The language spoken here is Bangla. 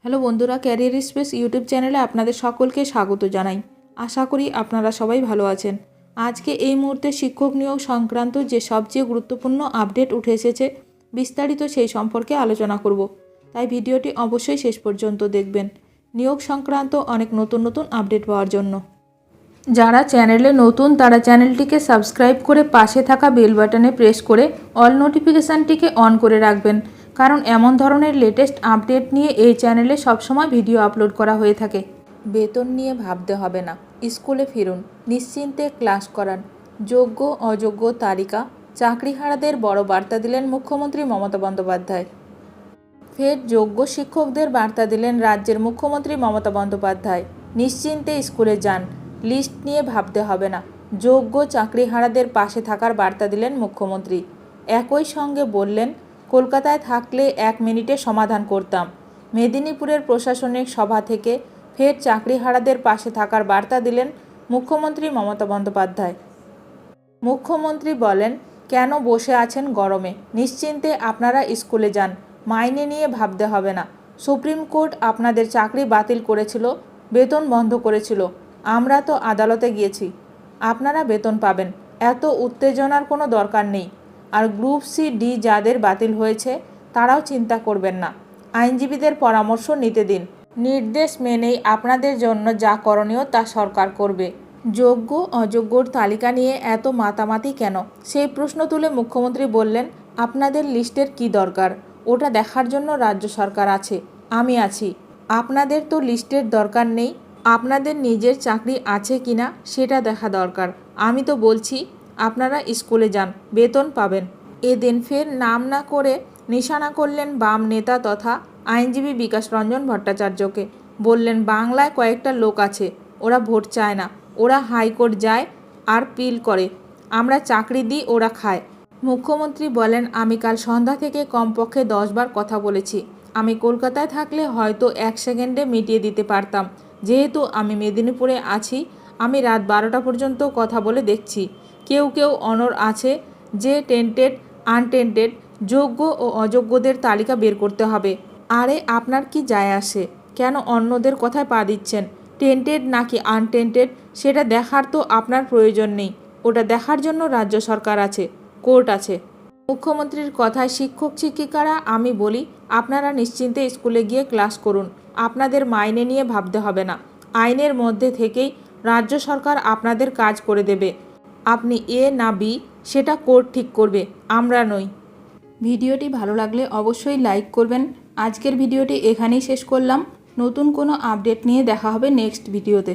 হ্যালো বন্ধুরা, ক্যারিয়ার স্পেস ইউটিউব চ্যানেলে আপনাদের সকলকে স্বাগত জানাই। আশা করি আপনারা সবাই ভালো আছেন। আজকে এই মুহূর্তে শিক্ষক নিয়োগ সংক্রান্ত যে সবচেয়ে গুরুত্বপূর্ণ আপডেট উঠে এসেছে, বিস্তারিত সেই সম্পর্কে আলোচনা করব। তাই ভিডিওটি অবশ্যই শেষ পর্যন্ত দেখবেন নিয়োগ সংক্রান্ত অনেক নতুন নতুন আপডেট পাওয়ার জন্য। যারা চ্যানেলে নতুন তারা চ্যানেলটিকে সাবস্ক্রাইব করে পাশে থাকা বেল বাটনে প্রেস করে অল নোটিফিকেশানটিকে অন করে রাখবেন, কারণ এমন ধরনের লেটেস্ট আপডেট নিয়ে এই চ্যানেলে সবসময় ভিডিও আপলোড করা হয়ে থাকে। বেতন নিয়ে ভাবতে হবে না, স্কুলে ফিরুন, নিশ্চিন্তে ক্লাস করান। যোগ্য অযোগ্য তালিকা, চাকরিহারাদের বড় বার্তা দিলেন মুখ্যমন্ত্রী মমতা বন্দ্যোপাধ্যায়। ফের যোগ্য শিক্ষকদের বার্তা দিলেন রাজ্যের মুখ্যমন্ত্রী মমতা বন্দ্যোপাধ্যায়। নিশ্চিন্তে স্কুলে যান, লিস্ট নিয়ে ভাবতে হবে না। যোগ্য চাকরিহারাদের পাশে থাকার বার্তা দিলেন মুখ্যমন্ত্রী। একই সঙ্গে বললেন, কলকাতায় থাকলে 1 মিনিটে সমাধান করতাম। মেদিনীপুরের প্রশাসনিক সভা থেকে ফের চাকরিহারাদের পাশে থাকার বার্তা দিলেন মুখ্যমন্ত্রী মমতা বন্দ্যোপাধ্যায়। মুখ্যমন্ত্রী বলেন, কেন বসে আছেন গরমে? নিশ্চিন্তে আপনারা স্কুলে যান, মাইনে নিয়ে ভাবতে হবে না। সুপ্রিম কোর্ট আপনাদের চাকরি বাতিল করেছিল, বেতন বন্ধ করেছিল। আমরা তো আদালতে গিয়েছি, আপনারা বেতন পাবেন। এত উত্তেজনার কোনো দরকার নেই। আর গ্রুপ সি ডি যাদের বাতিল হয়েছে তারাও চিন্তা করবেন না, আইনজীবীদের পরামর্শ নিতে দিন। নির্দেশ মেনেই আপনাদের জন্য যা করণীয় তা সরকার করবে। যোগ্য অযোগ্যর তালিকা নিয়ে এত মাতামাতি কেন, সেই প্রশ্ন তুলে মুখ্যমন্ত্রী বললেন, আপনাদের লিস্টের কি দরকার? ওটা দেখার জন্য রাজ্য সরকার আছে, আমি আছি। আপনাদের তো লিস্টের দরকার নেই, আপনাদের নিজের চাকরি আছে কিনা সেটা দেখা দরকার। আমি তো বলছি আপনারা স্কুলে যান, বেতন পাবেন। এদিন ফের নাম না করে নিশানা করলেন বাম নেতা তথা আইনজীবী বিকাশ রঞ্জন ভট্টাচার্যকে। বললেন, বাংলায় কয়েকটা লোক আছে, ওরা ভোট চায় না, ওরা হাইকোর্ট যায় আর পিল করে। আমরা চাকরি দিই, ওরা খায়। মুখ্যমন্ত্রী বলেন, আমি কাল সন্ধ্যা থেকে কমপক্ষে 10 বার কথা বলেছি। আমি কলকাতায় থাকলে হয়তো 1 সেকেন্ডে মিটিয়ে দিতে পারতাম। যেহেতু আমি মেদিনীপুরে আছি, আমি রাত 12টা পর্যন্ত কথা বলে দেখছি। কেউ কেউ অনড় আছে যে টেন্টেড আনটেন্টেড, যোগ্য ও অযোগ্যদের তালিকা বের করতে হবে। আরে আপনার কি যায় আসে? কেন অন্যদের কথায় পা দিচ্ছেন? টেন্টেড নাকি আনটেন্টেড সেটা দেখার তো আপনার প্রয়োজন নেই। ওটা দেখার জন্য রাজ্য সরকার আছে, কোর্ট আছে। মুখ্যমন্ত্রীর কথায় শিক্ষক শিক্ষিকারা আমি বলি, আপনারা নিশ্চিন্তে স্কুলে গিয়ে ক্লাস করুন, আপনাদের মাইনে নিয়ে ভাবতে হবে না। আইনের মধ্যে থেকেই রাজ্য সরকার আপনাদের কাজ করে দেবে। আপনি এ না বি সেটা কোর্ট ঠিক করবে, আমরা নই। ভিডিওটি ভালো লাগলে অবশ্যই লাইক করবেন। আজকের ভিডিওটি এখানেই শেষ করলাম। নতুন কোনো আপডেট নিয়ে দেখা হবে নেক্সট ভিডিওতে।